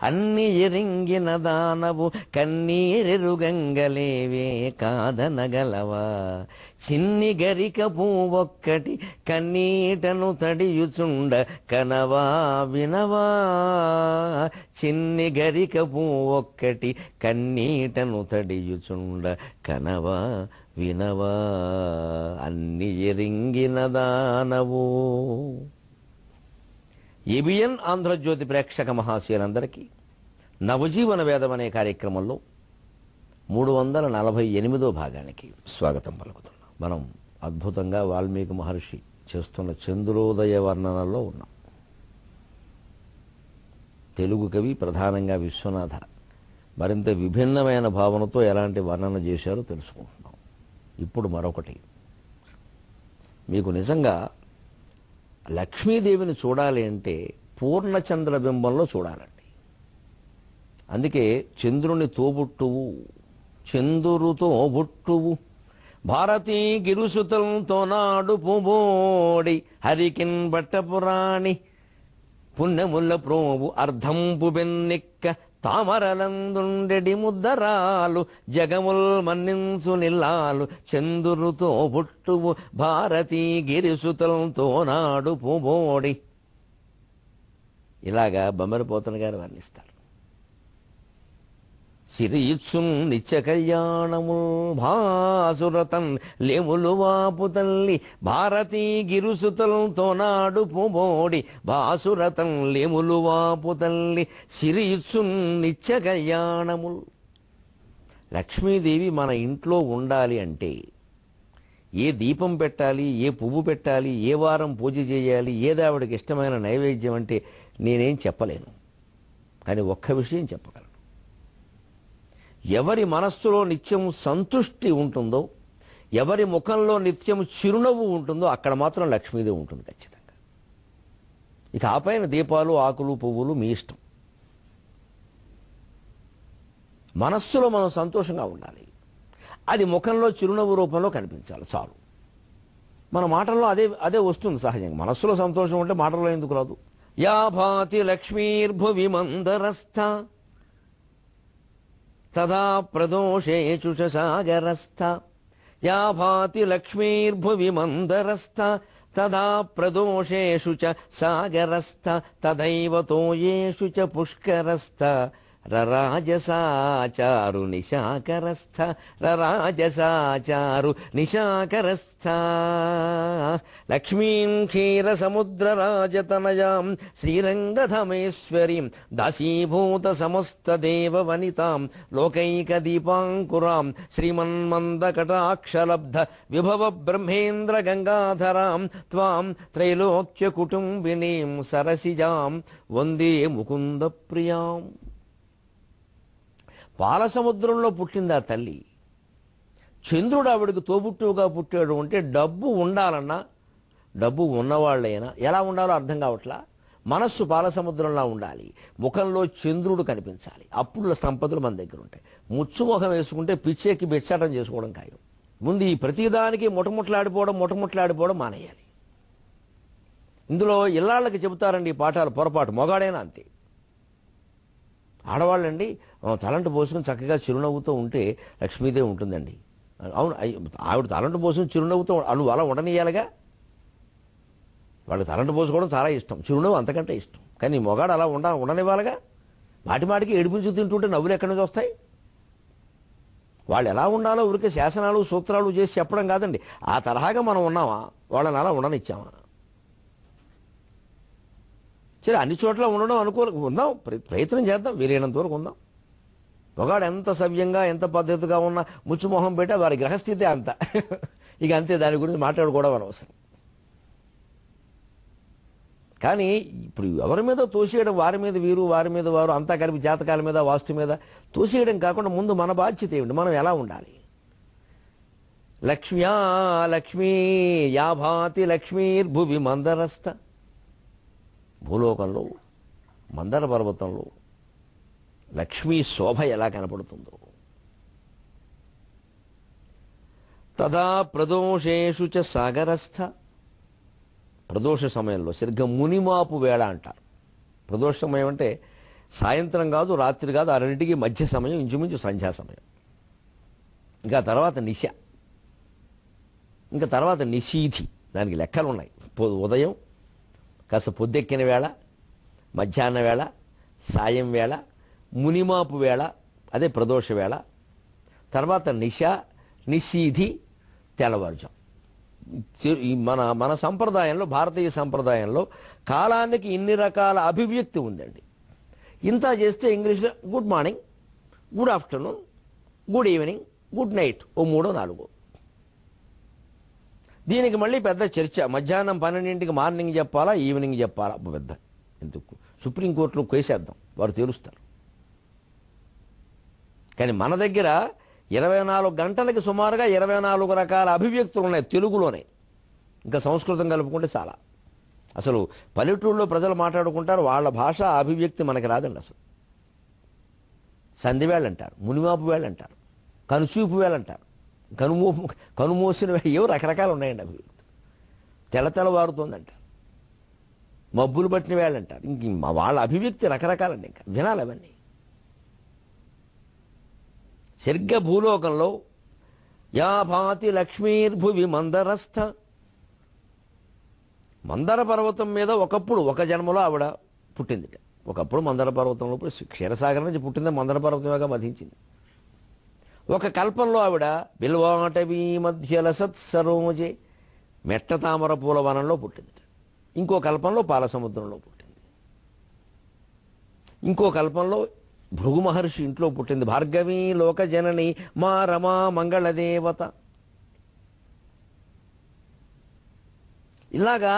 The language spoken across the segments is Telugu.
అన్ని ఎరింగిన దానవు కన్నీరెరుగంగలేవే కాదనగలవా. చిన్ని గరిక పువ్వొక్కటి కన్నీటను తడియుచుండ కనవా వినవా. చిన్ని గరిక పువ్వొక్కటి కన్నీటను తడియుచుండ కనవా వినవా. అన్ని ఎరింగిన దానవు. ఏబిఎన్ ఆంధ్రజ్యోతి ప్రేక్షక మహాశయులందరికీ నవజీవన వేదం అనే కార్యక్రమంలో 348వ భాగానికి స్వాగతం పలుకుతున్నాం. మనం అద్భుతంగా వాల్మీకి మహర్షి చేస్తున్న చంద్రోదయ వర్ణనలో ఉన్నాం. తెలుగు కవి ప్రధానంగా విశ్వనాథ మరింత విభిన్నమైన భావనతో ఎలాంటి వర్ణన చేశారో తెలుసుకుంటున్నాం. ఇప్పుడు మరొకటి, మీకు నిజంగా లక్ష్మీదేవిని చూడాలి అంటే పూర్ణచంద్రబింబంలో చూడాలండి. అందుకే చంద్రుని తోబుట్టువు, చంద్రుతో బుట్టువు, భారతీ గిరుసుతంతో నాడు పుబోడి, హరికిన్ బట్టపురాణి పుణ్యముల్ల ప్రోవు అర్ధంపు బెన్నెక్క, తామరలందుండెడి ముద్దరాలు జగముల్ మన్నించు నిల్లాలు, చంద్రుతో పుట్టువు భారతీ గిరిసుతలతో నాడు పుబోడి. ఇలాగా బొమ్మరిపోతన గారు వర్ణిస్తారు. సిరియిచ్చున్ నిత్య కళ్యాణము భాసురతన్ లేములు వాపు తల్లి, భారతీ గిరుసుతలతో నాడు పుబోడి, భాసురతన్ లేములు వాపు తల్లి. సిరియిచ్చున్ నిత్య కళ్యాణములు. లక్ష్మీదేవి మన ఇంట్లో ఉండాలి అంటే ఏ దీపం పెట్టాలి, ఏ పువ్వు పెట్టాలి, ఏ వారం పూజ చేయాలి, ఏది ఆవిడకి ఇష్టమైన నైవేద్యం అంటే నేనేం చెప్పలేను. కానీ ఒక్క విషయం చెప్పగలను, ఎవరి మనస్సులో నిత్యం సంతుష్టి ఉంటుందో, ఎవరి ముఖంలో నిత్యం చిరునవ్వు ఉంటుందో అక్కడ మాత్రం లక్ష్మీదేవి ఉంటుంది ఖచ్చితంగా. ఇక ఆ పైన దీపాలు, ఆకులు, పువ్వులు మీ ఇష్టం. మనస్సులో మనం సంతోషంగా ఉండాలి, అది ముఖంలో చిరునవ్వు రూపంలో కనిపించాలి చాలు. మన మాటల్లో అదే వస్తుంది సహజంగా. మనస్సులో సంతోషం ఉంటే మాటల్లో ఎందుకు రాదు? యా భాతి లక్ష్మీర్భువి మందరస్థ తదా ప్రదోషేషు సాగరస్థ. యా భాతి లక్ష్మీర్భువి మందరస్థ తదా ప్రదోషేషు చ సాగరస్థ, తదైవ తోయేషు చ పుష్కరస్థ, రరాజసాచారు నిశాకరస్థ, రరాజసాచారు నిశాకరస్థ. లక్ష్మీం క్షీరసముద్రరాజతనయాం శ్రీరంగధమేశ్వరీం, దాసీభూత సమస్త దేవవనితాం, లోకైక దీపాంకురాం, శ్రీమన్మందకటాక్షలబ్ధ విభవ బ్రహ్మేంద్ర గంగాధరాం, త్వాం త్రైలోక్య కుటుంబినీం సరసిజాం వందే ముకుంద ప్రియాం. పాలసముద్రంలో పుట్టింది ఆ తల్లి. చంద్రుడు ఆవిడికి తోబుట్టువుగా పుట్టాడు అంటే డబ్బు ఉండాలన్నా, డబ్బు ఉన్నవాళ్ళైనా ఎలా ఉండాలో అర్థం కావట్లా. మనస్సు పాలసముద్రంలా ఉండాలి, ముఖంలో చంద్రుడు కనిపించాలి, అప్పుడు సంపదలు మన దగ్గర ఉంటాయి. ముచ్చుముఖం వేసుకుంటే పిచ్చెక్కి బెచ్చాటం చేసుకోవడం ఖాయం. ముందు ఈ ప్రతిదానికి ముఠముట్లాడిపోవడం మానేయాలి. ఇందులో ఇల్లాళ్ళకి చెబుతారండి ఈ పాఠాలు, పొరపాటు. మొగాడైనా అంతే. ఆడవాళ్ళండి తలంటు పోసుకుని చక్కగా చిరునవ్వుతో ఉంటే లక్ష్మీదేవి ఉంటుందండి. అవును, ఆవిడ తలంటు పోసుకుని చిరునవ్వుతో నువ్వు అలా ఉండనియాలిగా. వాళ్ళకి తలంటు పోసుకోవడం చాలా ఇష్టం, చిరునవ్వు అంతకంటే ఇష్టం. కానీ మొగాడు అలా ఉండనివ్వాలిగా. మాటికి ఏడిపించు తింటుంటే నవ్వులు ఎక్కడి నుంచి వస్తాయి? వాళ్ళు ఎలా ఉండాలో ఊరికే శాసనాలు సూత్రాలు చేసి చెప్పడం కాదండి. ఆ తరహాగా మనం ఉన్నామా? వాళ్ళని అలా ఉండనిచ్చామా? సరే, అన్ని చోట్ల ఉండడం ఉందాం, ప్రయత్నం చేద్దాం, వీలైనంత వరకు ఉందాం. ఒకడు ఎంత సవ్యంగా ఎంత పద్ధతిగా ఉన్నా ముచ్చుమొహం పెట్టా వారి గ్రహస్థితి అంత. ఇక అంతే, దాని గురించి మాట్లాడుకోవడం అనవసరం. కానీ ఇప్పుడు ఎవరి మీద తోసేయడం, వారి మీద వీరు వారి మీద వారు అంతా కలిపి జాతకాల మీద వాస్తు మీద తోసేయడం కాకుండా ముందు మన బాధ్యత ఏమిటి, మనం ఎలా ఉండాలి? లక్ష్మ్యా లక్ష్మీ యాభాతి లక్ష్మీర్భువి మందరస్థ. భూలోకంలో మందర పర్వతంలో లక్ష్మీ శోభ ఎలా కనపడుతుందో. తదా ప్రదోషేషు చ సాగరస్థ. ప్రదోష సమయంలో సరిగ్గా మునిమాపు వేళ అంటారు. ప్రదోష సమయం అంటే సాయంత్రం కాదు, రాత్రి కాదు, ఆ రెండింటికి మధ్య సమయం, ఇంచుమించు సంధ్యా సమయం. ఇంకా తర్వాత నిశ, ఇంకా తర్వాత నిశీధి. దానికి లెక్కలు ఉన్నాయి. ఉదయం, కాస్త పొద్దెక్కిన వేళ, మధ్యాహ్న వేళ, సాయం వేళ, మునిమాపు వేళ, అదే ప్రదోష వేళ, తర్వాత నిశ, నిశీధి, తెల్లవారుజాం. మన సంప్రదాయంలో, భారతీయ సంప్రదాయంలో కాలానికి ఇన్ని రకాల అభివ్యక్తి ఉందండి. ఇంత చేస్తే ఇంగ్లీష్లో good morning, good afternoon, good evening, good night, ఓ 3 4. దీనికి మళ్ళీ పెద్ద చర్చ. మధ్యాహ్నం 12ంటికి మార్నింగ్ చెప్పాలా, ఈవినింగ్ చెప్పాలా? పెద్ద ఎందుకు, సుప్రీంకోర్టులో కేసేద్దాం, వారు తేలుస్తారు. కానీ మన దగ్గర 24 గంటలకి సుమారుగా 24 రకాల అభివ్యక్తులు ఉన్నాయి తెలుగులోనే. ఇంకా సంస్కృతం కలుపుకుంటే చాలా. అసలు పల్లెటూళ్ళలో ప్రజలు మాట్లాడుకుంటారు, వాళ్ళ భాష అభివ్యక్తి మనకి రాదండి. అసలు సంధివేళ అంటారు, మునిమాపు వేళ అంటారు, కనుచూపు వేళ అంటారు, కనుమూసిన వేళ, ఏవో రకరకాలు ఉన్నాయండి అభివ్యక్తి. తెల్లవారుతోందంటారు, మబ్బులు పట్టిన వేళ అంటారు. ఇంక వాళ్ళ అభివ్యక్తి రకరకాలండి. ఇంకా వినాలి అవన్నీ. సరిగ్గా భూలోకంలో యా భాతి లక్ష్మీర్భువి మందరస్థ, మందర పర్వతం మీద ఒకప్పుడు ఒక జన్మలో ఆవిడ పుట్టిందిట. ఒకప్పుడు మందర పర్వతంలో క్షీరసాగర్ నుంచి పుట్టింది, మందర పర్వతంగా మధించింది. ఒక కల్పంలో ఆవిడ బిల్వాటవీ మధ్యల సత్సరోజే, మెట్ట తామర పూల వనంలో పుట్టిందిట. ఇంకో కల్పంలో పాలసముద్రంలో పుట్టింది. ఇంకో కల్పంలో భృగు మహర్షి ఇంట్లో పుట్టింది. భార్గవీ లోక జనని మా రమా మంగళదేవత. ఇలాగా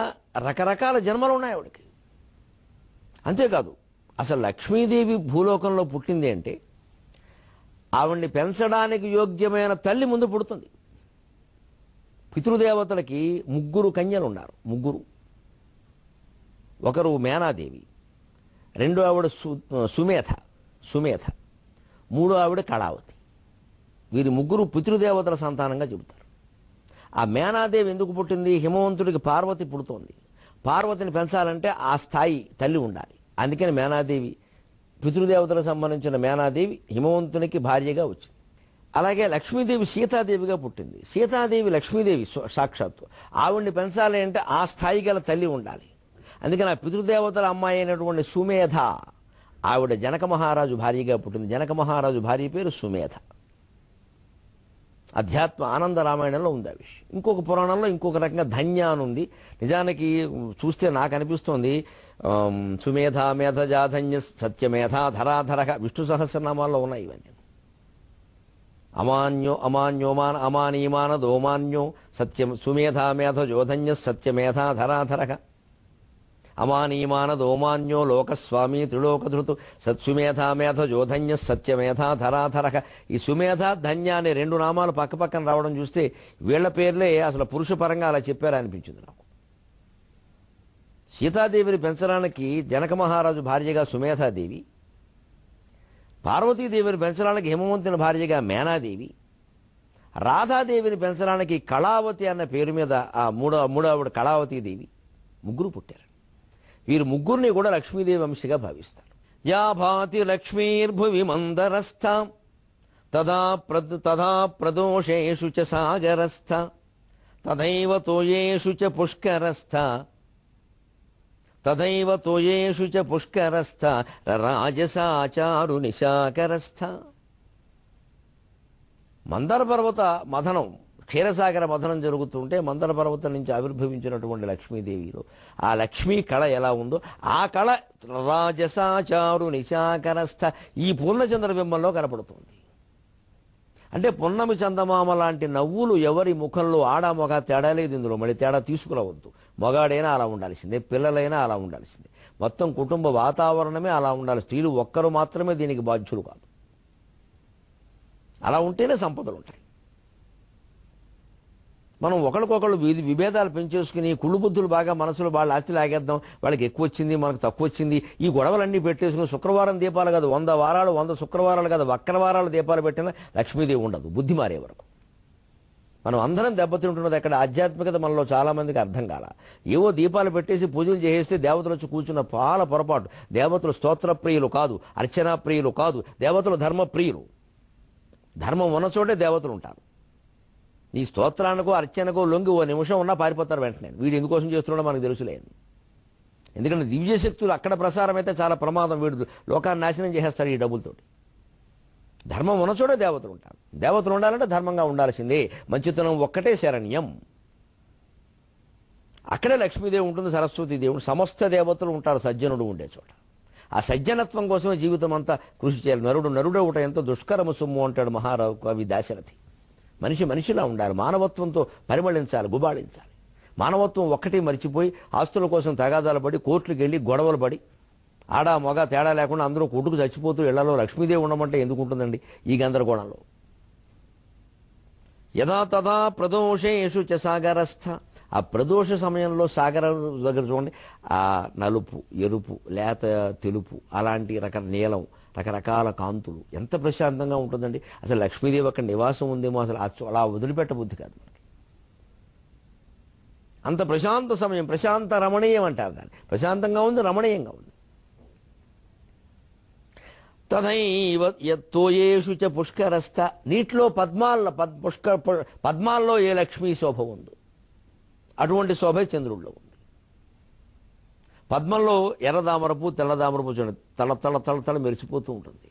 రకరకాల జన్మలు ఉన్నాయి ఆవిడకి. అంతేకాదు, అసలు లక్ష్మీదేవి భూలోకంలో పుట్టింది అంటే ఆవిడ్ని పెంచడానికి యోగ్యమైన తల్లి ముందు పుడుతుంది. పితృదేవతలకి 3 కన్యలు ఉన్నారు. 3. ఒకరు మేనాదేవి, 2 ఆవిడ సుమేధ, 3 ఆవిడ కళావతి. వీరి 3 పితృదేవతల సంతానంగా చెబుతారు. ఆ మేనాదేవి ఎందుకు పుట్టింది? హిమవంతుడికి పార్వతి పుడుతోంది. పార్వతిని పెంచాలంటే ఆ స్థాయి తల్లి ఉండాలి. అందుకని మేనాదేవి, పితృదేవతలకు సంబంధించిన మేనాదేవి హిమవంతునికి భార్యగా వచ్చింది. అలాగే లక్ష్మీదేవి సీతాదేవిగా పుట్టింది. సీతాదేవి లక్ష్మీదేవి సాక్షాత్తు. ఆవిడ్ని పెంచాలి అంటే ఆ స్థాయి గల తల్లి ఉండాలి. అందుకని ఆ పితృదేవతల అమ్మాయి అయినటువంటి సుమేధ, ఆవిడ జనక మహారాజు భార్యగా పుట్టింది. జనక మహారాజు భార్య పేరు సుమేధ. అధ్యాత్మ ఆనంద రామాయణంలో ఉంది ఆ విషయం. ఇంకొక పురాణంలో ఇంకొక రకంగా ధన్య అని ఉంది. నిజానికి చూస్తే నాకు అనిపిస్తోంది సుమేధ, మేధజాధన్య, సత్యమేధ, ధరాధర, విష్ణు సహస్రనామాల్లో ఉన్నాయి ఇవన్నీ. అమాన్యోమాన అమానీమాన దోమాన్యో సత్యం సుమేధ మేధ జోధన్య సత్యమేధ ధరాధర, అమానీమాన దోమాన్యో లోకస్వామి త్రిలోకధృతు సత్సుమేధ మేధ జోధన్య సత్యమేధ ధరాధర. ఈ సుమేధ ధన్య అనే 2 నామాలు పక్క పక్కన రావడం చూస్తే వీళ్ల పేర్లే అసలు పురుషపరంగా అలా చెప్పారు అనిపించింది నాకు. సీతాదేవిని పెంచడానికి జనక మహారాజు భార్యగా సుమేధాదేవి, పార్వతీదేవిని పెంచడానికి హిమవంతుని భార్యగా మేనాదేవి, రాధాదేవిని పెంచడానికి కళావతి అన్న పేరు మీద ఆ మూడవ కళావతీదేవి 3 పుట్టారు. వీరు 3 కూడా లక్ష్మీదేవి వంశగా భావిస్తారు. యా భాతి లక్ష్మీర్భువి మందరస్థ తదా ప్రదోషేషు చ సాగరస్థ తదైవ తోయేషు చ పుష్కరస్థ రాజసాచారు నిశాకరస్థ. మందర పర్వత మథనం, క్షీరసాగర మథనం జరుగుతుంటే మందర పర్వతం నుంచి ఆవిర్భవించినటువంటి లక్ష్మీదేవిలో ఆ లక్ష్మీ కళ ఎలా ఉందో ఆ కళ రాజసాచారు నిశాకరస్థ ఈ పూర్ణచంద్రబింబంలో కనపడుతుంది. అంటే పున్నమి చందమామ లాంటి నవ్వులు ఎవరి ముఖంలో ఆడా మొగ తేడా లేదు. ఇందులో మళ్ళీ తేడా తీసుకురావద్దు. మగాడైనా అలా ఉండాల్సిందే, పిల్లలైనా అలా ఉండాల్సిందే, మొత్తం కుటుంబ వాతావరణమే అలా ఉండాలి. స్త్రీలు ఒక్కరు మాత్రమే దీనికి బాధ్యులు కాదు. అలా ఉంటేనే సంపదలు ఉంటాయి. మనం ఒకరికొకళ్ళు విభేదాలు పెంచేసుకుని కుళ్ళు బుద్ధులు బాగా మనసులో వాళ్ళ ఆస్తి లాగేద్దాం, వాళ్ళకి ఎక్కువ వచ్చింది మనకు తక్కువ వచ్చింది, ఈ గొడవలన్నీ పెట్టేసుకుని శుక్రవారం దీపాలు కాదు 100 వారాలు 100 శుక్రవారాలు కాదు వక్రవారాలు దీపాలు పెట్టినా లక్ష్మీదేవి ఉండదు బుద్ధి మారే వరకు. మనం అందరం దెబ్బతింటున్నది అక్కడ ఆధ్యాత్మికత మనలో చాలా మందికి అర్థం కాల. ఏవో దీపాలు పెట్టేసి పూజలు చేసేస్తే దేవతలు వచ్చి కూర్చున్న పాల పొరపాటు. దేవతలు స్తోత్ర ప్రియులు కాదు, అర్చనా ప్రియులు కాదు, దేవతలు ధర్మ ప్రియులు. ధర్మం ఉన్న చోటే దేవతలు ఉంటారు. నీ స్తోత్రానికో అర్చనకో లొంగి ఓ నిమిషం ఉన్నా పారిపోతారు వెంటనే. వీడు ఎందుకోసం చేస్తున్నాడో మనకు తెలుసులేదు. ఎందుకంటే దివ్యశక్తులు అక్కడ ప్రసారం అయితే చాలా ప్రమాదం. వీడు లోకాన్ని నాశనం చేసేస్తాడు ఈ డబ్బులతోటి. ధర్మం ఉన్న చోటే దేవతలు ఉంటారు. దేవతలు ఉండాలంటే ధర్మంగా ఉండాల్సిందే. మంచితనం ఒక్కటే శరణ్యం. అక్కడే లక్ష్మీదేవి ఉంటుంది, సరస్వతి దేవుడు, సమస్త దేవతలు ఉంటారు సజ్జనుడు ఉండే చోట. ఆ సజ్జనత్వం కోసమే జీవితం అంతా కృషి చేయాలి. నరుడు ఒకట ఎంతో దుష్కరము సొమ్ము అంటాడు మహారావు కవి దాశరథి. మనిషి మనిషిలా ఉండాలి, మానవత్వంతో పరిమళించాలి, గుబాళించాలి. మానవత్వం ఒక్కటి మర్చిపోయి ఆస్తుల కోసం తగాదాలు పడి కోర్టులకు వెళ్ళి గొడవలు పడి ఆడ మగ తేడా లేకుండా అందరూ కొట్టుకు చచ్చిపోతూ ఇళ్లలో లక్ష్మీదేవి ఉండమంటే ఎందుకు ఉంటుందండి ఈ గందరగోళంలో? యథా తథా ప్రదోషేషు చ సాగరస్థ. ఆ ప్రదోష సమయంలో సాగరం దగ్గర చూడండి, ఆ నలుపు, ఎరుపు, లేత తెలుపు, అలాంటి నీలం, రకరకాల కాంతులు, ఎంత ప్రశాంతంగా ఉంటుందండి. అసలు లక్ష్మీదేవి అక్కడ నివాసం ఉందేమో, అసలు అలా వదిలిపెట్ట బుద్ధి కాదు మనకి. అంత ప్రశాంత సమయం, ప్రశాంత రమణీయం అంటారు దాన్ని. ప్రశాంతంగా ఉంది, రమణీయంగా ఉంది. తథైవ యత్తోయేషు చ పుష్కరస్థ. నీటిలో పద్మాల్లో ఏ లక్ష్మీ శోభ ఉందో అటువంటి శోభ చంద్రుడిలో ఉంది. పద్మంలో ఎర్రదామరపు, తెల్లదామరపు చూడండి, తల మెరిసిపోతూ ఉంటుంది.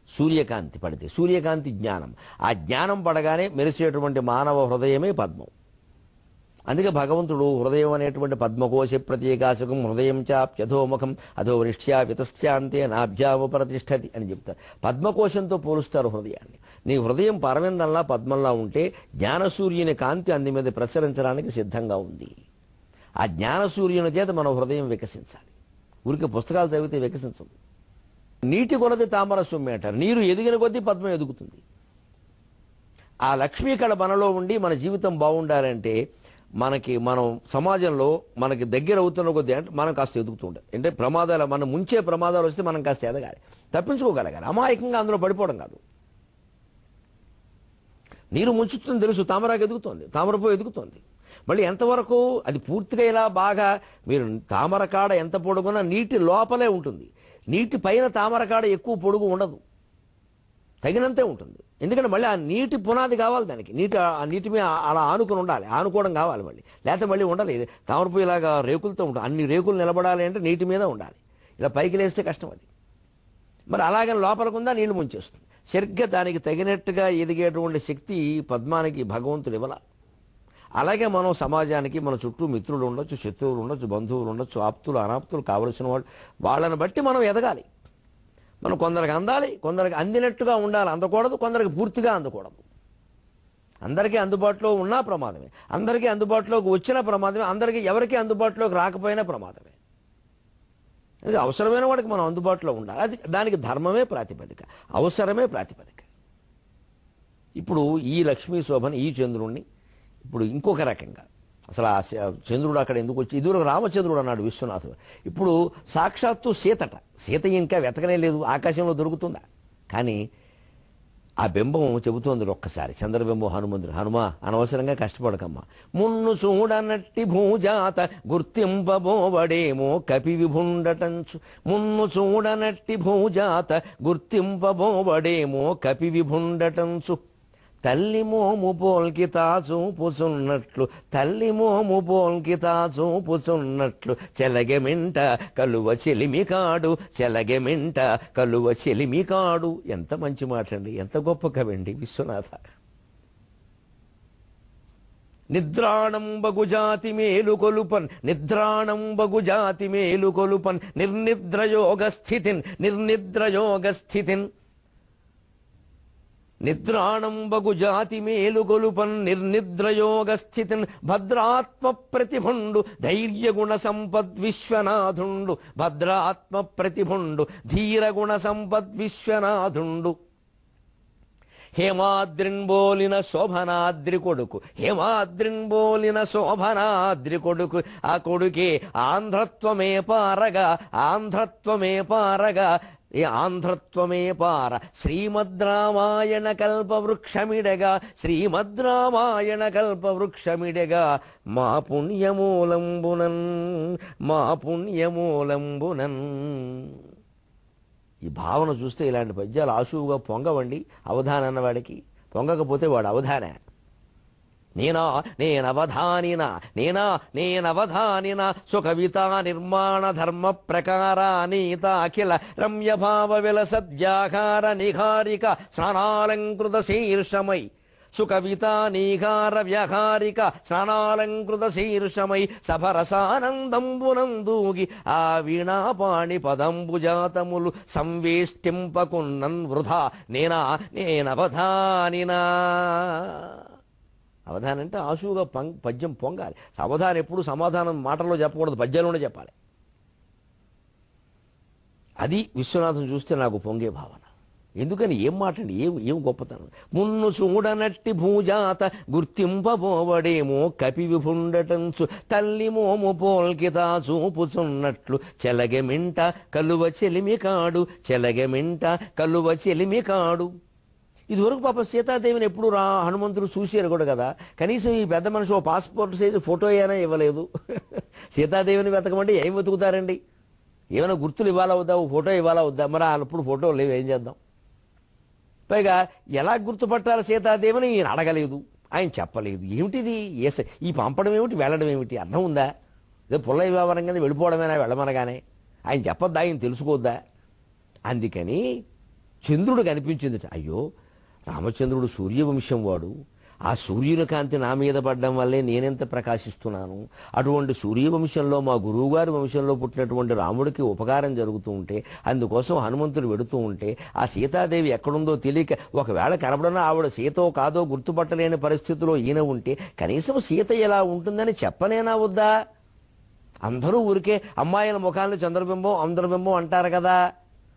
సూర్యకాంతి పడితే, సూర్యకాంతి జ్ఞానం. ఆ జ్ఞానం పడగానే మెరిసేటువంటి మానవ హృదయమే పద్మం. అందుకే భగవంతుడు హృదయం అనేటువంటి పద్మకోశ ప్రత్యేకాశకం హృదయం చాప్యధోముఖం అధో వృష్ట్యా వితస్థ్యాంతే నాభ్యాముపరతిష్ఠతి అని చెప్తారు. పద్మకోశంతో పోలుస్తారు హృదయాన్ని. నీ హృదయం పరవిందంలా పద్మంలా ఉంటే జ్ఞానసూర్యుని కాంతి అంది మీద ప్రసరించడానికి సిద్ధంగా ఉంది. ఆ జ్ఞానసూర్యుని చేత మన హృదయం వికసించాలి. ఊరికి పుస్తకాలు చదివితే వికసించదు. నీటి కొలది తామర సొమ్మి అంటారు. నీరు ఎదిగిన కొద్దీ పద్మం ఎదుగుతుంది. ఆ లక్ష్మీ కళ మనలో ఉండి మన జీవితం బాగుండాలంటే మనం సమాజంలో మనకి దగ్గర అవుతున్న కొద్దీ అంటే మనం కాస్త ఎదుగుతూ ఉంటాం. అంటే ప్రమాదాలు, మనం ముంచే ప్రమాదాలు వస్తే మనం కాస్త ఎదగాలి, తప్పించుకోగలగాలి. అమాయకంగా అందులో పడిపోవడం కాదు. నీరు ముంచుతుంది తెలుసు, తామరాకు ఎదుగుతోంది, తామరపు ఎదుగుతోంది. మళ్ళీ ఎంతవరకు అది పూర్తిగా ఇలా బాగా మీరు తామరకాడ ఎంత పొడుగున్నా నీటి లోపలే ఉంటుంది. నీటి పైన తామరకాడ ఎక్కువ పొడుగు ఉండదు, తగినంతే ఉంటుంది. ఎందుకంటే మళ్ళీ ఆ నీటి పునాది కావాలి దానికి. ఆ నీటి మీద అలా ఆనుకుని ఉండాలి, ఆనుకోవడం కావాలి మళ్ళీ, లేకపోతే మళ్ళీ ఉండాలి. తామరపు ఇలాగా రేకులతో ఉంటుంది. అన్ని రేకులు నిలబడాలి అంటే నీటి మీద ఉండాలి. ఇలా పైకి లేస్తే కష్టం అది. మరి అలాగే లోపలకుందా నీళ్లు ముంచేస్తుంది. సరిగ్గా దానికి తగినట్టుగా ఎదిగేటువంటి శక్తి పద్మానికి భగవంతుడు ఇవ్వాల. అలాగే మనం సమాజానికి మన చుట్టూ మిత్రులు ఉండొచ్చు, శత్రువులు ఉండొచ్చు, బంధువులు ఉండొచ్చు, ఆప్తులు అనాప్తులు కావలసిన వాళ్ళు, వాళ్ళని బట్టి మనం ఎదగాలి. మనం కొందరికి అందాలి, కొందరికి అందినట్టుగా ఉండాలి, అందకూడదు. కొందరికి పూర్తిగా అందకూడదు. అందరికీ అందుబాటులో ఉన్నా ప్రమాదమే, అందరికీ అందుబాటులోకి వచ్చిన ప్రమాదమే, అందరికీ ఎవరికీ అందుబాటులోకి రాకపోయినా ప్రమాదమే. అది అవసరమైన వాడికి మనం అందుబాటులో ఉండాలి. అది దానికి ధర్మమే ప్రాతిపదిక, అవసరమే ప్రాతిపదిక. ఇప్పుడు ఈ లక్ష్మీ శోభని, ఈ చంద్రుణ్ణి ఇప్పుడు ఇంకొక రకంగా అసలు ఆ చంద్రుడు అక్కడ ఎందుకు వచ్చి, ఇదివరకు రామచంద్రుడు అన్నాడు విశ్వనాథుడు. ఇప్పుడు సాక్షాత్తు సీత ఇంకా వెతకనే లేదు, ఆకాశంలో దొరుకుతుందా? కానీ ఆ బింబం చెబుతోంది ఒక్కసారి, చంద్రబింబం హనుమా అనవసరంగా కష్టపడకమ్మా. మున్ను చూడనట్టి భూజాత గుర్తింపబోవడేమో కపి విభుండటంచు. మున్ను చూడనట్టి భూజాత గుర్తింపబోవడేమో కపి విభుండటంచు. తల్లి మోము పోల్కి తాచూపుచున్నట్లు, తల్లి మోము పోల్కి తాచూపుచున్నట్లు, చెలగెమింట కలువ చెలిమికాడు, చెలగెమింట కలువ చెలిమికాడు. ఎంత మంచి మాట అండి, ఎంత గొప్ప కవండి విశ్వనాథ. నిద్రాణం బగుజాతి మేలు కొలుపన్, నిద్రాణం బగుజాతి మేలు కొలుపన్, నిర్నిద్రయోగస్థితిన్ నిద్రాణం బగు జాతి మేలు గొలుపన్ నిర్నిద్రయోగస్థితిన్. భద్రాత్మ ప్రతిభుండు ధైర్యగుణ సంపద్విశ్వనాథుండు, భద్రాత్మ ప్రతిభుండు ధీరగుణ సంపద్విశ్వనాథుండు. హేమాద్రిన్బోలిన శోభనాద్రి కొడుకు, హేమాద్రిన్బోలిన శోభనాద్రి కొడుకు. ఆ కొడుకే ఆంధ్రత్వమే పారగా, ఆంధ్రత్వమే పారగా ఏ ఆంధ్రత్వమే పార శ్రీమద్ రామాయణ కల్పవృక్షమిడగా శ్రీమద్ రామాయణ కల్పవృక్షమిడగా మా పుణ్యమూలంబునన్ మా పుణ్యమూలంబునన్. ఈ భావన చూస్తే ఇలాంటి పద్యాలు ఆశువుగా పొంగవండి అవధాన అన్నవాడికి. పొంగకపోతే వాడు అవధాన. నేనవధానిన సుకవితా నిర్మాణ ధర్మ ప్రకారానీత అఖిల రమ్యభావ విలసద్వ్యాహార నిహారిక స్నానాలంకృత శీర్షమై సుకవితా నీహార వ్యహారిక స్నానాలంకృత శీర్షమై సభరసానందంబునందూగి ఆ వీణాపాణి పదంబుజాతములు సంవేష్టింపకున్నన్ వృధా నేనవధానినా. అవధానం అంటే ఆశువుగా పద్యం పొంగాలి. అవధానం ఎప్పుడు సమాధానం మాటల్లో చెప్పకూడదు, పద్యంలోనే చెప్పాలి. అది విశ్వనాథం చూస్తే నాకు పొంగే భావన. ఎందుకని ఏం మాట అండి, ఏం గొప్పతనం. మున్ను చూడనట్టి భూజాత గుర్తింపబోవడేమో కపి విభుండటంచు తల్లి మోము పోల్కిత చూపుచున్నట్లు చెలగెమింట కలువ చెలిమి కాడు చెలగెమింట కలువ చెలిమి కాడు. ఇదివరకు పాప సీతాదేవిని ఎప్పుడు హనుమంతుడు చూసారు కూడా కదా. కనీసం ఈ పెద్ద మనిషి ఓ పాస్పోర్ట్ సైజు ఫోటో అయినా ఇవ్వలేదు. సీతాదేవిని వెతకమంటే ఏం వెతుకుతారండి? ఏమైనా గుర్తులు ఇవ్వాలా వద్దా, ఓ ఫోటో ఇవ్వాలా వద్దా? మరి అప్పుడు ఫోటో లేవు, ఏం చేద్దాం? పైగా ఎలా గుర్తుపట్టాలి సీతాదేవిని ఈయన అడగలేదు, ఆయన చెప్పలేదు. ఏమిటిది? ఈ పంపడం ఏమిటి, వెళ్ళడం ఏమిటి? అర్థం ఉందా? ఏదో పుల్ల వ్యవహారం కింద వెళ్ళిపోవడమేనా వెళ్ళమనగానే? ఆయన చెప్పొద్దా, ఆయన తెలుసుకోవద్దా? అందుకని చంద్రుడు కనిపించింది. అయ్యో, రామచంద్రుడు సూర్యవంశం వాడు, ఆ సూర్యుని కాంతి నా మీద పడడం వల్లే నేనెంత ప్రకాశిస్తున్నాను. అటువంటి సూర్యవంశంలో మా గురువుగారి వంశంలో పుట్టినటువంటి రాముడికి ఉపకారం జరుగుతూ ఉంటే, అందుకోసం హనుమంతుడు వెడుతూ ఉంటే, ఆ సీతాదేవి ఎక్కడుందో తెలియక ఒకవేళ కనబడన ఆవిడ సీతో కాదో గుర్తుపట్టలేని పరిస్థితిలో ఈయన ఉంటే కనీసం సీత ఎలా ఉంటుందని చెప్పనేనా వద్దా? అందరూ ఊరికే అమ్మాయిల ముఖాలను చంద్రబింబం అంటారు కదా.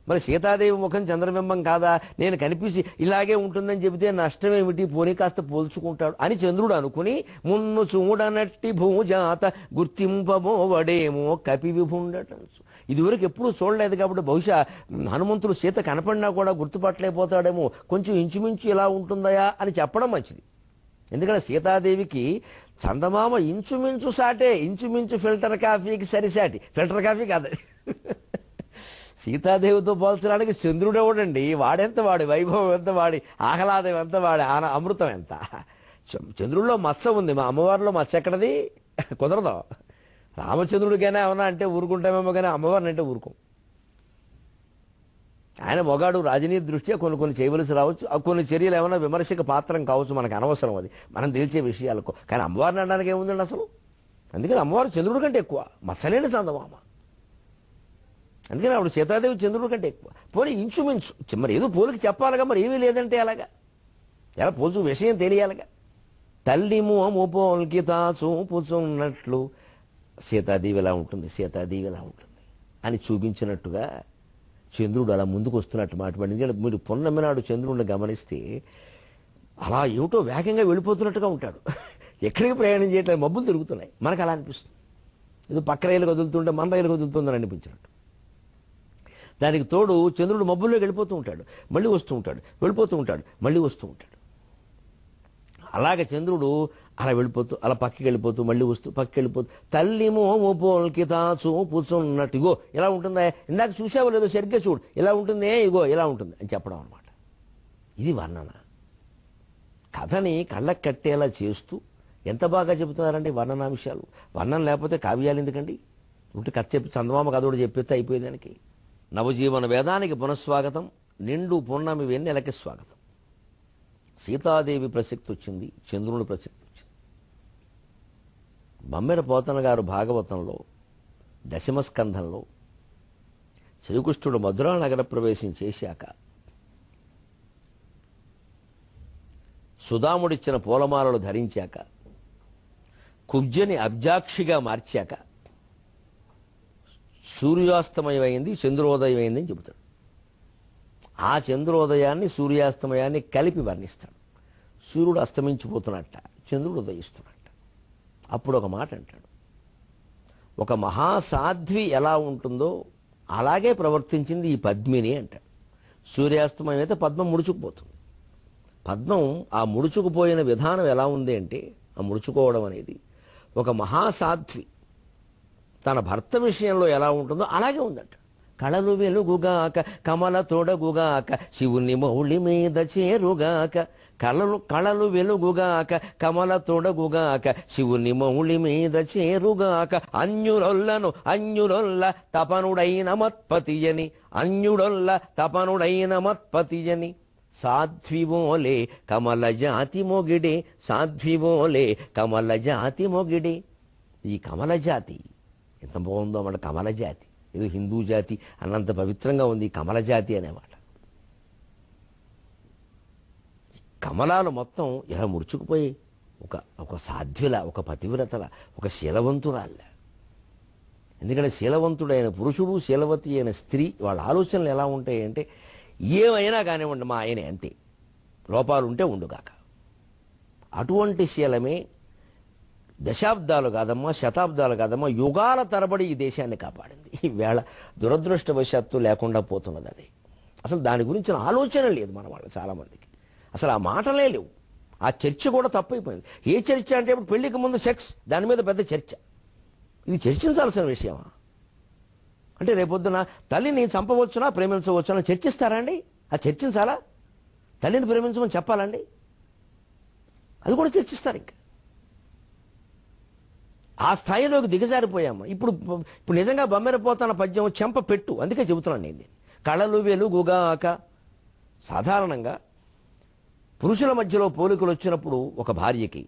మరి సీతాదేవి ముఖం చంద్రబింబం కాదా? నేను కనిపించి ఇలాగే ఉంటుందని చెబితే నష్టమేమిటి, పోనీ కాస్త పోల్చుకుంటాడు అని చంద్రుడు అనుకుని మున్ను చూడనట్టి భూజాత గుర్తింపబోవడేమో కపి విభుండటంచు. ఇదివరకు ఎప్పుడూ చూడలేదు కాబట్టి బహుశా హనుమంతుడు సీత కనపడినా కూడా గుర్తుపట్టలేకపోతాడేమో, కొంచెం ఇంచుమించు ఇలా ఉంటుందయా అని చెప్పడం మంచిది. ఎందుకంటే సీతాదేవికి చందమామ ఇంచుమించు సాటే, ఇంచుమించు ఫిల్టర్ కాఫీకి సరిసాటి. ఫిల్టర్ కాఫీ కాదు, సీతాదేవితో పోల్చడానికి చంద్రుడు ఎవడండి? వాడెంత, వాడి వైభవం ఎంత, వాడి ఆహ్లాదం ఎంత, వాడి అమృతం ఎంత. చంద్రుడిలో మత్స ఉంది, మా అమ్మవారిలో మత్స ఎక్కడది? కుదరదు. రామచంద్రుడికైనా ఏమన్నా అంటే ఊరుకుంటామేమో, కానీ అమ్మవారిని అంటే ఊరుకోం. ఆయన మొగాడు, రాజనీతి దృష్ట్యా కొన్ని చేయవలసి రావచ్చు, కొన్ని చర్యలు ఏమైనా విమర్శక పాత్రం కావచ్చు, మనకు అనవసరం, అది మనం తెలిసే విషయాలకు. కానీ అమ్మవారిని అనడానికి ఏముందండి అసలు? అందుకని అమ్మవారు చంద్రుడి కంటే ఎక్కువ, మత్సలేని చందమామ. అందుకని ఆవిడ సీతాదేవి చంద్రుడి కంటే ఎక్కువ. పోనీ ఇంచుమించు, మరి ఏదో పోలికి చెప్పాలిగా, మరి ఏమీ లేదంటే అలాగా ఎలా పోల్చు, విషయం తెలియాలిగా. తల్లి మోము పోల్కిత చూపుచున్నట్లు సీతాదేవి ఎలా ఉంటుంది, సీతాదేవి ఎలా ఉంటుంది అని చూపించినట్టుగా చంద్రుడు అలా ముందుకు వస్తున్నట్టు మాట. ఎందుకంటే మీరు పొన్నమి నాడు చంద్రుడిని గమనిస్తే అలా ఏమిటో వేగంగా వెళ్ళిపోతున్నట్టుగా ఉంటాడు. ఎక్కడికి ప్రయాణం చేయట్లేదు, మబ్బులు తిరుగుతున్నాయి. మనకు అలా అనిపిస్తుంది, ఏదో పక్క రైలు కదులుతుంటే మన రైలు కదులుతుందని అనిపించినట్టు. దానికి తోడు చంద్రుడు మబ్బుల్లోకి వెళ్ళిపోతూ ఉంటాడు, మళ్ళీ వస్తూ ఉంటాడు, వెళ్ళిపోతూ ఉంటాడు, మళ్ళీ వస్తూ ఉంటాడు. అలాగే చంద్రుడు అలా వెళ్ళిపోతూ, అలా పక్కకి వెళ్ళిపోతూ, మళ్ళీ వస్తూ, పక్కకి వెళ్ళిపోతూ తల్లి మోము పోల్కిత చూపుచున్నట్టు. ఇగో ఇలా ఉంటుందా, ఇందాక చూసావో లేదో సరిగ్గా చూడు, ఇలా ఉంటుంది, ఇగో ఇలా ఉంటుంది అని చెప్పడం అనమాట. ఇది వర్ణన. కథని కళ్ళకు కట్టేలా చేస్తూ ఎంత బాగా చెబుతున్నారండి వర్ణనా విషయాలు. వర్ణన లేకపోతే కావ్యాలు ఎందుకండి? ఉంటే కథ చెప్పి చందమామ కథ కూడా చెప్పేస్తే అయిపోయేదానికి. నవజీవన వేదానికి పునఃస్వాగతం. నిండు పూర్ణమి వెన్నెలకి స్వాగతం. సీతాదేవి ప్రసక్తి వచ్చింది, చంద్రుని ప్రసక్తి వచ్చింది. బమ్మెర పోతన గారు భాగవతంలో దశమస్కంధంలో శ్రీకృష్ణుడు మధురా నగర ప్రవేశం చేశాక సుధాముడిచ్చిన పూలమాలలు ధరించాక కుబ్జని అబ్జాక్షిగా మార్చాక సూర్యాస్తమయమైంది, చంద్రోదయమైంది అని చెబుతాడు. ఆ చంద్రోదయాన్ని సూర్యాస్తమయాన్ని కలిపి వర్ణిస్తాడు. సూర్యుడు అస్తమించిపోతున్నట్ట, చంద్రుడు ఉదయిస్తున్నట్ట. అప్పుడు ఒక మాట అంటాడు, ఒక మహాసాధ్వి ఎలా ఉంటుందో అలాగే ప్రవర్తించింది ఈ పద్మిని అంటాడు. సూర్యాస్తమయం అయితే పద్మం ముడుచుకుపోతుంది. పద్మం ఆ ముడుచుకుపోయిన విధానం ఎలా ఉంది అంటే, ఆ ముడుచుకోవడం అనేది ఒక మహాసాధ్వి తన భర్త విషయంలో ఎలా ఉంటుందో అలాగే ఉందట. కళలు వెలుగుగాక కమల తోడగుగాక శివుని మౌళి మీద చేరుగాక. కళలు వెలుగుగాక కమల తొడగుగాక శివుని మౌళి మీద చేరుగాక. అన్యులొల్ల తపనుడైన మత్పతియని, అన్యుడొల్ల తపనుడైన మత్పతియని. సాధ్వివోలే కమల జాతి మొగిడే, సాధ్వివోలే కమల జాతి మొగిడే. ఈ కమల జాతి ఎంత బాగుందో అన్నమాట. కమల జాతి ఏదో హిందూ జాతి అన్నంత పవిత్రంగా ఉంది ఈ కమల జాతి అనేమాట. కమలాలు మొత్తం ఇలా ముడుచుకుపోయి ఒక సాధ్యుల, ఒక పతివ్రతల, ఒక శీలవంతురాళ్ళ. ఎందుకంటే శీలవంతుడైన పురుషుడు, శీలవతి అయిన స్త్రీ వాళ్ళ ఆలోచనలు ఎలా ఉంటాయి అంటే, ఏమైనా కానివ్వండి మా ఆయనే అంతే, లోపాలు ఉంటే ఉండుగాక. అటువంటి శీలమే దశాబ్దాలు కాదమ్మా, శతాబ్దాలు కాదమ్మా, యుగాల తరబడి ఈ దేశాన్ని కాపాడింది. ఈవేళ దురదృష్టవశాత్తు లేకుండా పోతున్నది అది. అసలు దాని గురించిన ఆలోచన లేదు మన వాళ్ళు చాలామందికి. అసలు ఆ మాటలే లేవు. ఆ చర్చ కూడా తప్పైపోయింది. ఏ చర్చ అంటే ఇప్పుడు పెళ్లికి ముందు సెక్స్, దాని మీద పెద్ద చర్చ. ఇది చర్చించాల్సిన విషయమా? అంటే రేపొద్దున తల్లిని చంపవచ్చునా ప్రేమించవచ్చునా చర్చిస్తారా అండి? అది చర్చించాలా? తల్లిని ప్రేమించమని చెప్పాలండి? అది కూడా చర్చిస్తారు. ఇంకా ఆ స్థాయిలోకి దిగజారిపోయాము. ఇప్పుడు నిజంగా బమ్మెరపోతాన పద్యం చెంప పెట్టు. అందుకే చెబుతున్నాను నేను. కళలు వెలుగుగాక. సాధారణంగా పురుషుల మధ్యలో పోలికలు వచ్చినప్పుడు ఒక భార్యకి,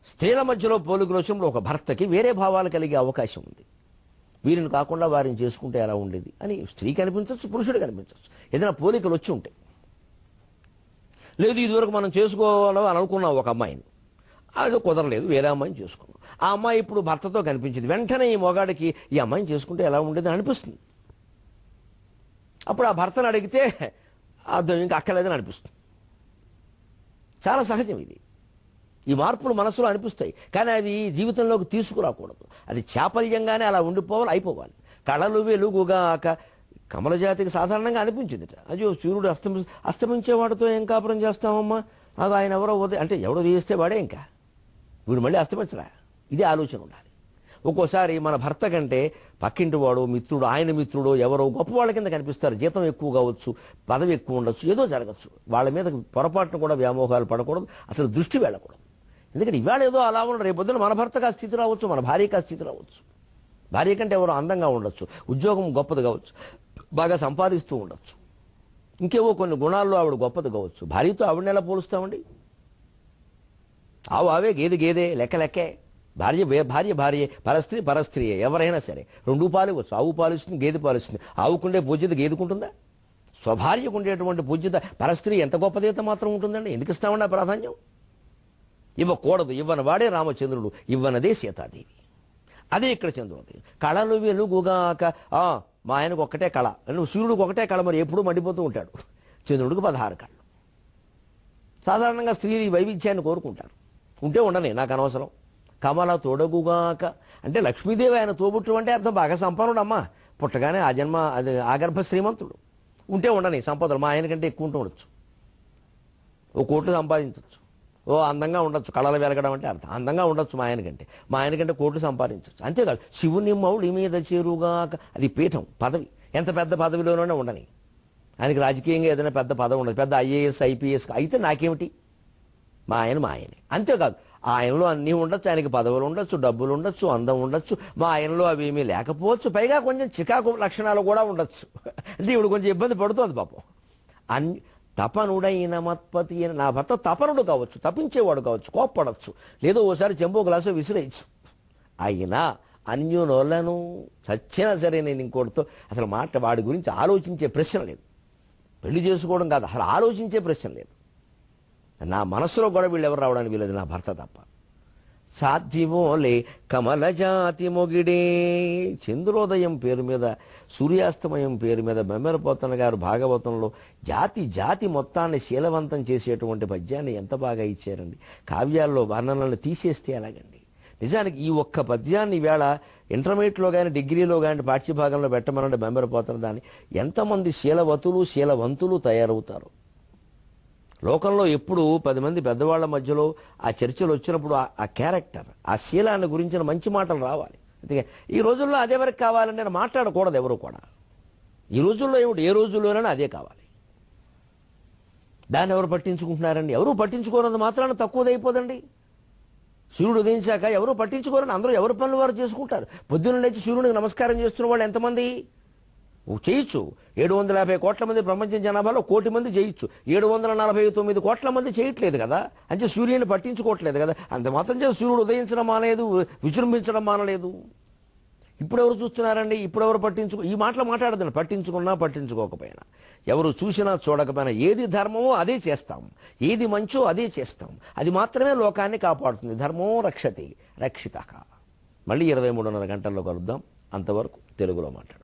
స్త్రీల మధ్యలో పోలికలు వచ్చినప్పుడు ఒక భర్తకి వేరే భావాలు కలిగే అవకాశం ఉంది. వీరిని కాకుండా వారిని చేసుకుంటే ఎలా ఉండేది అని స్త్రీకి అనిపించవచ్చు, పురుషుడికి అనిపించవచ్చు. ఏదైనా పోలికలు వచ్చి ఉంటాయి. లేదు ఇదివరకు మనం చేసుకోవాలని అనుకున్నాం ఒక అమ్మాయిని, అది కుదరలేదు, వేరే అమ్మాయిని చేసుకున్నాం. ఆ అమ్మాయి ఇప్పుడు భర్తతో కనిపించింది. వెంటనే ఈ మొగాడికి ఈ అమ్మాయిని చేసుకుంటే ఎలా ఉండేది అనిపిస్తుంది. అప్పుడు ఆ భర్తను అడిగితే అది ఇంకా అక్కర్లేదని అనిపిస్తుంది. చాలా సహజం ఇది. ఈ మార్పులు మనసులో అనిపిస్తాయి, కానీ అది జీవితంలోకి తీసుకురాకూడదు. అది చాపల్యంగానే అలా ఉండిపోవాలి, అయిపోవాలి. కళలు వెలుగుగాక. కమల జాతికి సాధారణంగా అనిపించిందిట, అయ్యో సూర్యుడు అస్తమించేవాడితో ఏం కాపురం చేస్తామమ్మా, అది ఆయన ఎవరో అంటే ఎవడో చేస్తే వాడే ఇంకా వీడు మళ్ళీ అస్తమించరా. ఇదే ఆలోచన ఉండాలి. ఒక్కోసారి మన భర్త కంటే పక్కింటి వాడు, మిత్రుడు, ఆయన మిత్రుడు ఎవరో గొప్పవాళ్ళ కింద కనిపిస్తారు. జీతం ఎక్కువ కావచ్చు, పదవి ఎక్కువ ఉండొచ్చు, ఏదో జరగచ్చు. వాళ్ళ మీద పొరపాటును కూడా వ్యామోహాలు పడకూడదు, అసలు దృష్టి వెళ్ళకూడదు. ఎందుకంటే ఇవాళ ఏదో అలా ఉండదు, రేపొద్దున మన భర్తకు ఆ స్థితి రావచ్చు, మన భార్యకి ఆ స్థితి రావచ్చు. భార్య కంటే ఎవరో అందంగా ఉండొచ్చు, ఉద్యోగం గొప్పది కావచ్చు, బాగా సంపాదిస్తూ ఉండొచ్చు, ఇంకేవో కొన్ని గుణాల్లో ఆవిడ గొప్పది కావచ్చు. భార్యతో ఆవిడని ఎలా పోలుస్తామండి? ఆవు ఆవే, గేదె గేదే, లెక్క లెక్కే. భార్య భార్యే, పరస్త్రీయే. ఎవరైనా సరే రెండు పాలు ఇవ్వచ్చు. ఆవు పాలిస్తుంది, గేదె పాలిస్తుంది. ఆవుకుండే పూజ్యత గేదెకుంటుందా? స్వభార్యకు ఉండేటువంటి పూజ్యత పరస్త్రీ ఎంత గొప్పదైతే మాత్రం ఉంటుందండి. ఎందుకు ఇస్తామన్నా ప్రాధాన్యం? ఇవ్వకూడదు. ఇవ్వని వాడే రామచంద్రుడు, ఇవ్వనదే సీతాదేవి. అదే ఇక్కడ చంద్రుడు. కళలు వెలుగుగాక. మా ఆయనకు ఒక్కటే కళ, సూర్యుడికి ఒకటే కళ, మరి ఎప్పుడూ మండిపోతూ ఉంటాడు. చంద్రుడికి 16 కళ్ళు. సాధారణంగా స్త్రీలు ఈ వైవిధ్యాన్ని కోరుకుంటారు. ఉంటే ఉండని, నాకు అనవసరం. కమల తొడగుగాక అంటే లక్ష్మీదేవి ఆయన తోబుట్టు అంటే అర్థం బాగా సంపన్నుడు. అమ్మ పుట్టగానే ఆ జన్మ అది ఆగర్భ శ్రీమంతుడు. ఉంటే ఉండని సంపదలు మా ఆయన కంటే ఎక్కువ ఉంటూ ఉండొచ్చు, ఓ కోట్లు సంపాదించవచ్చు, ఓ అందంగా ఉండొచ్చు. కళలు వెలగడం అంటే అర్థం అందంగా ఉండొచ్చు మా ఆయనకంటే కోట్లు సంపాదించవచ్చు. అంతేకాదు శివుని మౌళి మీద చేరుగాక. అది పీఠం, పదవి. ఎంత పెద్ద పదవిలోనే ఉండని, ఆయనకి రాజకీయంగా ఏదైనా పెద్ద పదవి ఉండదు, పెద్ద IAS IPS అయితే నాకేమిటి, మా ఆయనే. అంతేకాదు ఆయనలో అన్నీ ఉండొచ్చు, ఆయనకి పదవులు ఉండొచ్చు, డబ్బులు ఉండొచ్చు, అందం ఉండొచ్చు. మా ఆయనలో అవి ఏమీ లేకపోవచ్చు, పైగా కొంచెం చికాకు లక్షణాలు కూడా ఉండొచ్చు. అంటే ఇప్పుడు కొంచెం ఇబ్బంది పడుతుంది పాపం. తపనుడైన మత్పతి అని, నా భర్త తపనుడు కావచ్చు, తప్పించేవాడు కావచ్చు, కోప్పడచ్చు, లేదో ఓసారి చెంబో గ్లాసు విసిరేయచ్చు. అయినా అన్యునోళ్ళను చచ్చినా సరే నేను ఇంకోటితో అసలు వాడి గురించి ఆలోచించే ప్రశ్న లేదు. పెళ్లి చేసుకోవడం కాదు, అసలు ఆలోచించే ప్రశ్న లేదు. నా మనసులో కూడా వీళ్ళు ఎవరు రావడానికి వీలేదు, నా భర్త తప్ప. సాధ్వివోలే కమల జాతి మొగిడే. చంద్రోదయం పేరు మీద, సూర్యాస్తమయం పేరు మీద బెమ్మెరపోతన గారు భాగవతంలో జాతి మొత్తాన్ని శీలవంతం చేసేటువంటి పద్యాన్ని ఎంత బాగా ఇచ్చారండి. కావ్యాల్లో వర్ణనలను తీసేస్తే ఎలాగండి? నిజానికి ఈ ఒక్క పద్యాన్ని ఈవేళ ఇంటర్మీడియట్లో కానీ డిగ్రీలో కానీ పాఠ్యభాగంలో పెట్టమనంటే మెంబరిపోతున్న దాన్ని ఎంతమంది శీలవతులు శీలవంతులు తయారవుతారు. లోకంలో ఎప్పుడు 10 మంది పెద్దవాళ్ల మధ్యలో ఆ చర్చలు వచ్చినప్పుడు ఆ క్యారెక్టర్, ఆ శీలాన్ని గురించిన మంచి మాటలు రావాలి. అందుకే ఈ రోజుల్లో అదే వరకు కావాలని నేను మాట్లాడకూడదు ఎవరు కూడా. ఈ రోజుల్లో ఏమిటి, ఏ రోజుల్లోనైనా అదే కావాలి. దాన్ని ఎవరు పట్టించుకుంటున్నారండి? ఎవరు పట్టించుకోనంత మాత్రాన తక్కువదైపోదండి. సూర్యుడు ఉదయించాక ఎవరు పట్టించుకోరని అందరూ ఎవరి పనులు వారు చేసుకుంటారు. పొద్దున్న లేచి సూర్యుడికి నమస్కారం చేస్తున్న వాళ్ళు ఎంతమంది చేయొచ్చు? 750 కోట్ల మంది ప్రపంచ జనాభాలో 1 కోటి మంది చేయొచ్చు. 749 కోట్ల మంది చేయట్లేదు కదా, అంటే సూర్యుని పట్టించుకోవట్లేదు కదా. అంత మాత్రం చేసి సూర్యుడు ఉదయించడం మానలేదు, విజృంభించడం మానలేదు. ఇప్పుడు ఎవరు చూస్తున్నారండి? ఇప్పుడు ఎవరు ఈ మాటలు మాట్లాడదండి. పట్టించుకున్నా పట్టించుకోకపోయినా, ఎవరు చూసినా చూడకపోయినా ఏది ధర్మమో అదే చేస్తాం, ఏది మంచో అదే చేస్తాం. అది మాత్రమే లోకాన్ని కాపాడుతుంది. ధర్మో రక్షతి రక్షితః. మళ్ళీ 23:30 గంటల్లో కలుద్దాం. అంతవరకు తెలుగులో మాట్లాడు.